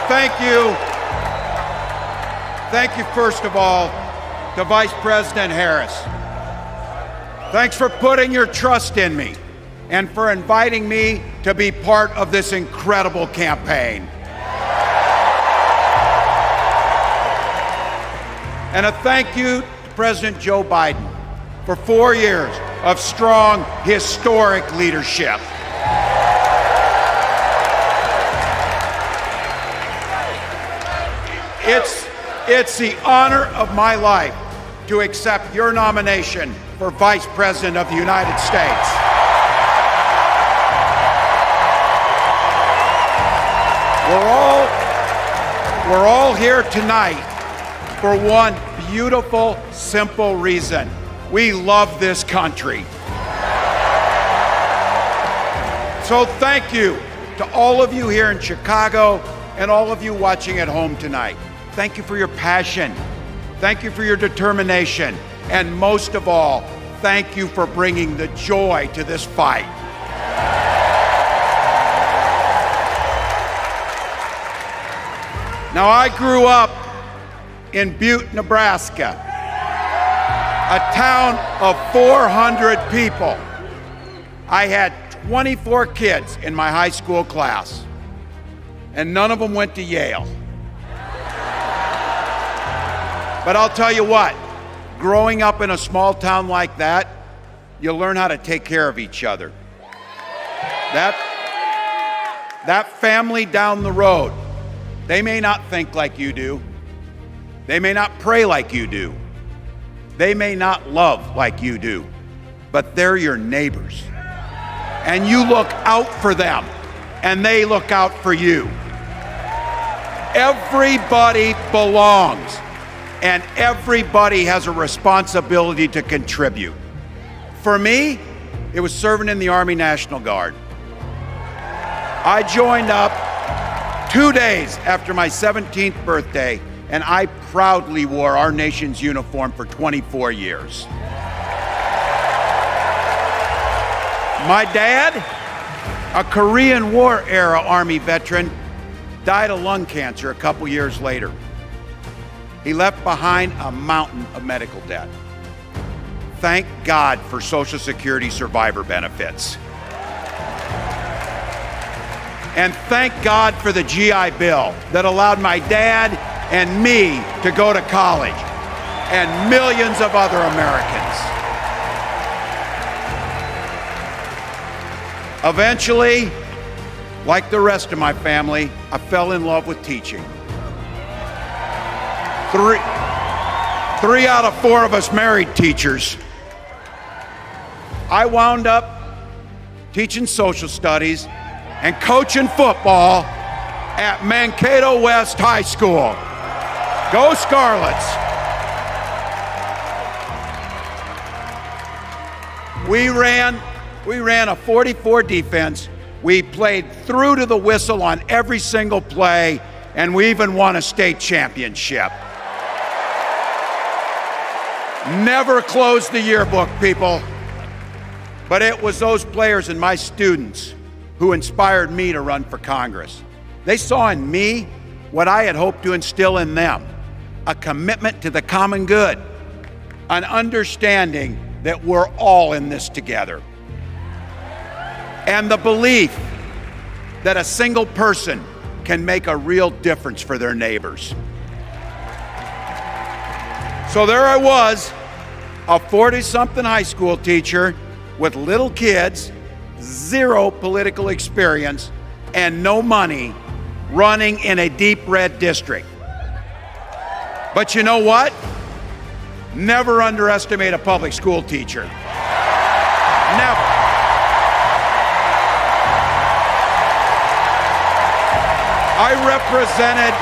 thank you. Thank you, first of all, to Vice President Harris. Thanks for putting your trust in me and for inviting me to be part of this incredible campaign. And a thank you to President Joe Biden for 4 years of strong, historic leadership. It's the honor of my life to accept your nomination for Vice President of the United States. We're all here tonight for one beautiful, simple reason. We love this country. So thank you to all of you here in Chicago and all of you watching at home tonight. Thank you for your passion. Thank you for your determination. And most of all, thank you for bringing the joy to this fight. Now, I grew up in Butte, Nebraska, a town of 400 people. I had 24 kids in my high school class, and none of them went to Yale. But I'll tell you what, growing up in a small town like that, you learn how to take care of each other. That family down the road, they may not think like you do. They may not pray like you do. They may not love like you do, but they're your neighbors. And you look out for them, and they look out for you. Everybody belongs, and everybody has a responsibility to contribute. For me, it was serving in the Army National Guard. I joined up 2 days after my 17th birthday, and I proudly wore our nation's uniform for 24 years. My dad, a Korean War era Army veteran, died of lung cancer a couple years later. He left behind a mountain of medical debt. Thank God for Social Security survivor benefits. And thank God for the GI Bill that allowed my dad and me to go to college, and millions of other Americans. Eventually, like the rest of my family, I fell in love with teaching. Three out of 4 of us married teachers. I wound up teaching social studies and coaching football at Mankato West High School. Go Scarlets! We ran a 44 defense. We played through to the whistle on every single play, and we even won a state championship. Never closed the yearbook, people. But it was those players and my students who inspired me to run for Congress. They saw in me what I had hoped to instill in them, a commitment to the common good, an understanding that we're all in this together, and the belief that a single person can make a real difference for their neighbors. So there I was, a 40-something high school teacher with little kids, 0 political experience, and no money, running in a deep red district. But you know what? Never underestimate a public school teacher. Never. I represented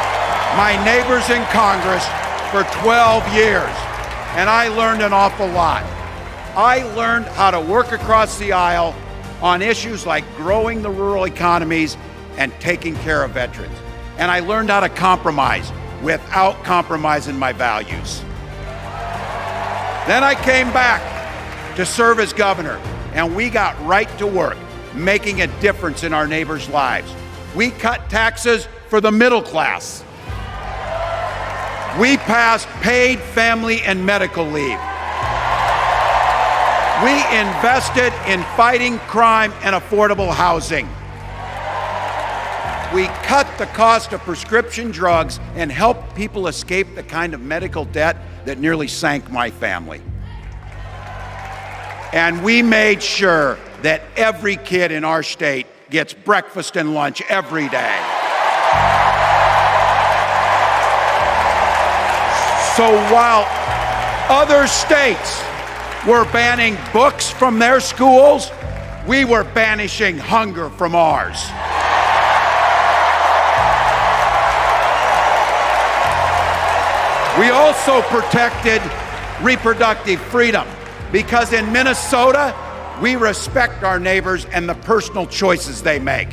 my neighbors in Congress for 12 years, and I learned an awful lot. I learned how to work across the aisle on issues like growing the rural economies and taking care of veterans. And I learned how to compromise without compromising my values. Then I came back to serve as governor, and we got right to work, making a difference in our neighbors' lives. We cut taxes for the middle class. We passed paid family and medical leave. We invested in fighting crime and affordable housing. We cut the cost of prescription drugs and helped people escape the kind of medical debt that nearly sank my family. And we made sure that every kid in our state gets breakfast and lunch every day. So while other states were banning books from their schools, we were banishing hunger from ours. We also protected reproductive freedom because in Minnesota, we respect our neighbors and the personal choices they make.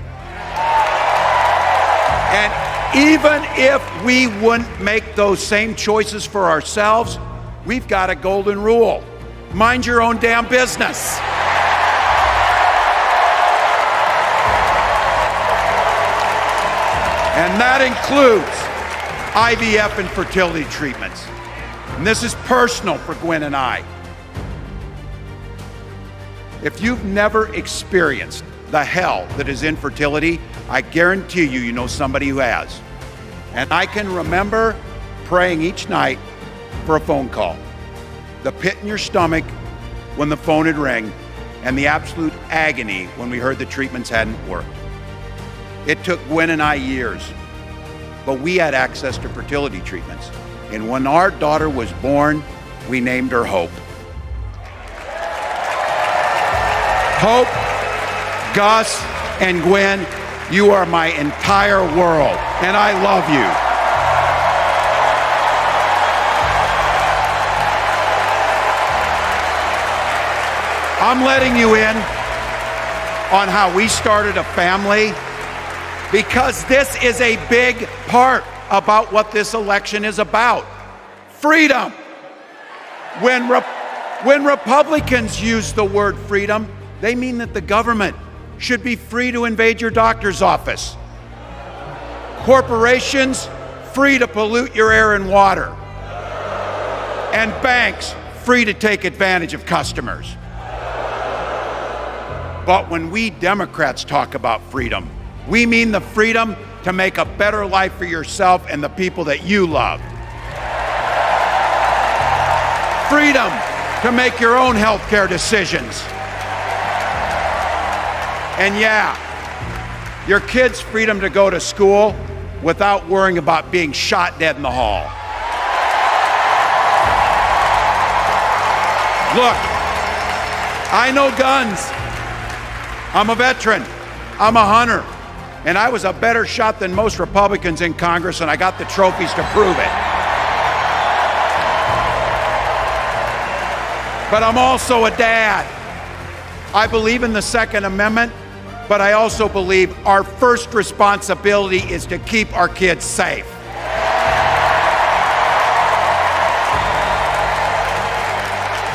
And even if we wouldn't make those same choices for ourselves, we've got a golden rule. Mind your own damn business. And that includes IVF and fertility treatments. And this is personal for Gwen and I. If you've never experienced the hell that is infertility, I guarantee you know somebody who has. And I can remember praying each night for a phone call. The pit in your stomach when the phone would ring, and the absolute agony when we heard the treatments hadn't worked. It took Gwen and I years, but we had access to fertility treatments. And when our daughter was born, we named her Hope. Hope, Gus, and Gwen, you are my entire world, and I love you. I'm letting you in on how we started a family because this is a big part about what this election is about. Freedom. When Republicans use the word freedom, they mean that the government should be free to invade your doctor's office. Corporations free to pollute your air and water. And banks free to take advantage of customers. But when we Democrats talk about freedom, we mean the freedom to make a better life for yourself and the people that you love. Freedom to make your own healthcare decisions. And yeah, your kids' freedom to go to school without worrying about being shot dead in the hall. Look, I know guns. I'm a veteran. I'm a hunter. And I was a better shot than most Republicans in Congress, and I got the trophies to prove it. But I'm also a dad. I believe in the Second Amendment, but I also believe our first responsibility is to keep our kids safe.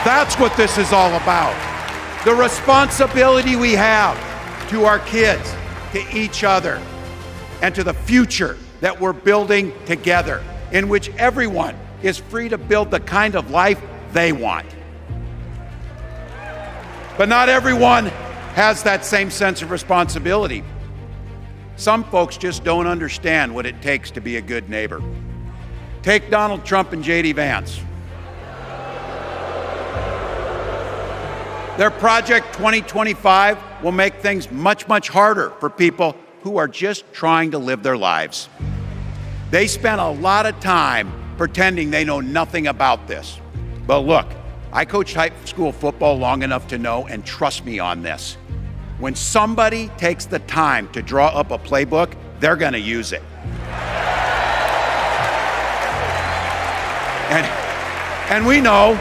That's what this is all about. The responsibility we have to our kids, to each other, and to the future that we're building together, in which everyone is free to build the kind of life they want. But not everyone has that same sense of responsibility. Some folks just don't understand what it takes to be a good neighbor. Take Donald Trump and J.D. Vance. Their Project 2025 will make things much, much harder for people who are just trying to live their lives. They spent a lot of time pretending they know nothing about this. But look, I coached high school football long enough to know, and trust me on this, when somebody takes the time to draw up a playbook, they're going to use it. And we know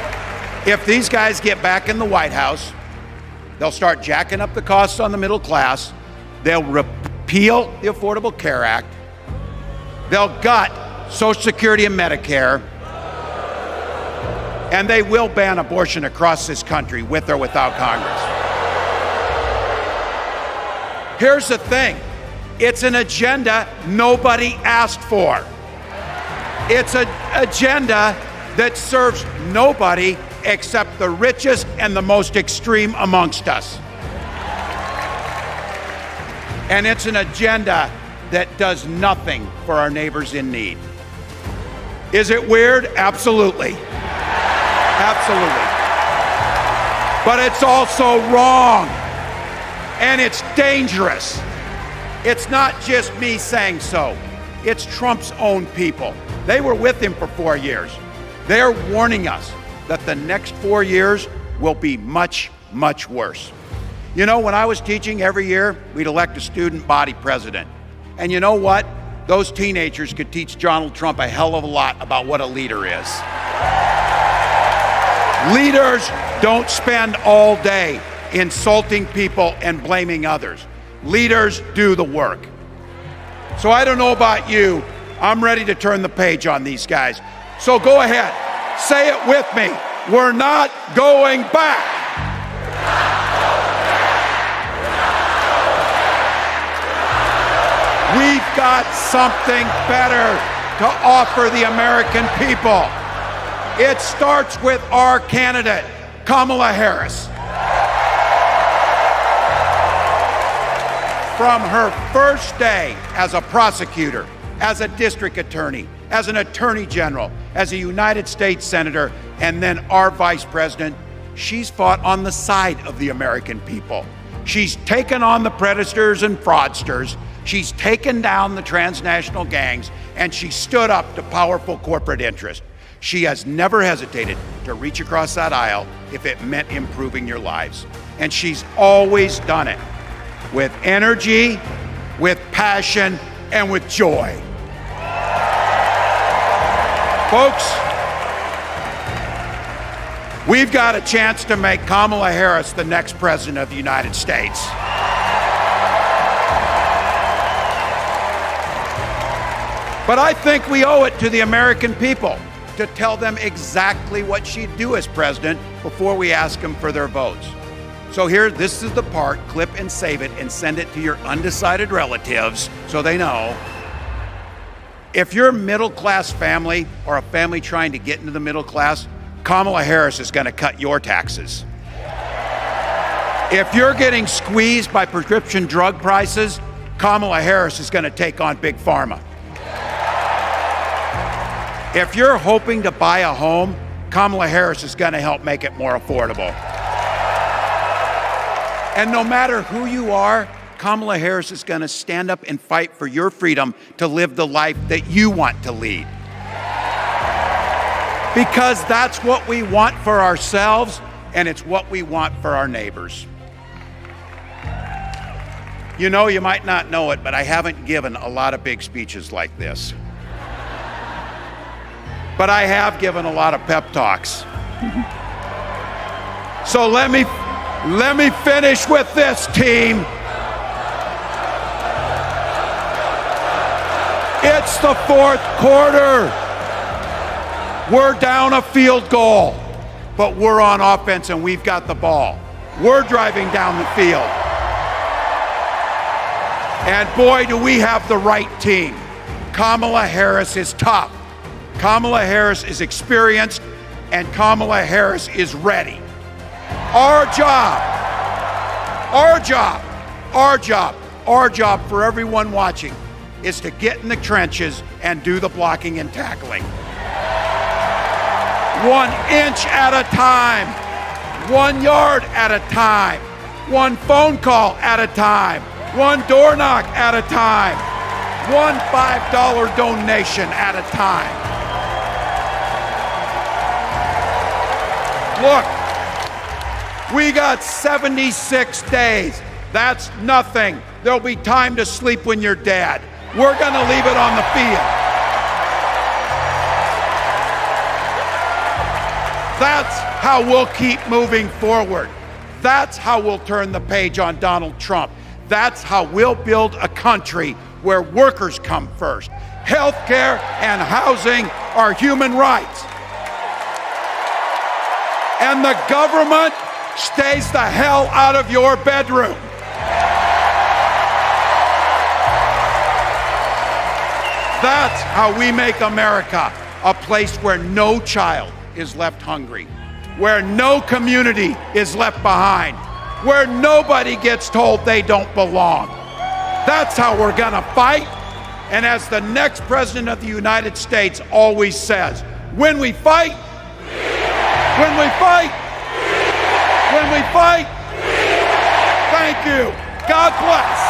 if these guys get back in the White House, they'll start jacking up the costs on the middle class, they'll repeal the Affordable Care Act, they'll gut Social Security and Medicare, and they will ban abortion across this country with or without Congress. Here's the thing, It's an agenda nobody asked for. It's an agenda that serves nobody except the richest and the most extreme amongst us. And it's an agenda that does nothing for our neighbors in need. Is it weird? Absolutely. Absolutely. But it's also wrong. And it's dangerous. It's not just me saying so. It's Trump's own people. They were with him for 4 years. They're warning us that the next 4 years will be much, much worse. You know, when I was teaching every year, we'd elect a student body president. And you know what? Those teenagers could teach Donald Trump a hell of a lot about what a leader is. Leaders don't spend all day insulting people and blaming others. Leaders do the work. So I don't know about you, I'm ready to turn the page on these guys. So go ahead, say it with me. We're not going back. We've got something better to offer the American people. It starts with our candidate, Kamala Harris. From her first day as a prosecutor, as a district attorney, as an attorney general, as a United States senator, and then our vice president, she's fought on the side of the American people. She's taken on the predators and fraudsters. She's taken down the transnational gangs, and she stood up to powerful corporate interests. She has never hesitated to reach across that aisle if it meant improving your lives. And she's always done it with energy, with passion, and with joy. Folks, we've got a chance to make Kamala Harris the next president of the United States. But I think we owe it to the American people to tell them exactly what she'd do as president before we ask them for their votes. So here, this is the part, clip and save it and send it to your undecided relatives so they know. If you're a middle-class family or a family trying to get into the middle class, Kamala Harris is going to cut your taxes. If you're getting squeezed by prescription drug prices, Kamala Harris is going to take on Big Pharma. If you're hoping to buy a home, Kamala Harris is going to help make it more affordable. And no matter who you are, Kamala Harris is going to stand up and fight for your freedom to live the life that you want to lead. Because that's what we want for ourselves, and it's what we want for our neighbors. You know, you might not know it, but I haven't given a lot of big speeches like this. But I have given a lot of pep talks. So let me finish with this, team. It's the fourth quarter. We're down a field goal, but we're on offense and we've got the ball. We're driving down the field. And boy, do we have the right team. Kamala Harris is tough. Kamala Harris is experienced, and Kamala Harris is ready. Our job for everyone watching is to get in the trenches and do the blocking and tackling. 1 inch at a time, 1 yard at a time, 1 phone call at a time, 1 door knock at a time, 1 $5 donation at a time. Look, we got 76 days. That's nothing. There'll be time to sleep when you're dead. We're going to leave it on the field. That's how we'll keep moving forward. That's how we'll turn the page on Donald Trump. That's how we'll build a country where workers come first. Healthcare and housing are human rights. And the government stays the hell out of your bedroom. That's how we make America a place where no child is left hungry, where no community is left behind, where nobody gets told they don't belong. That's how we're gonna fight. And as the next president of the United States always says, when we fight, when we fight, when we fight, thank you. God bless.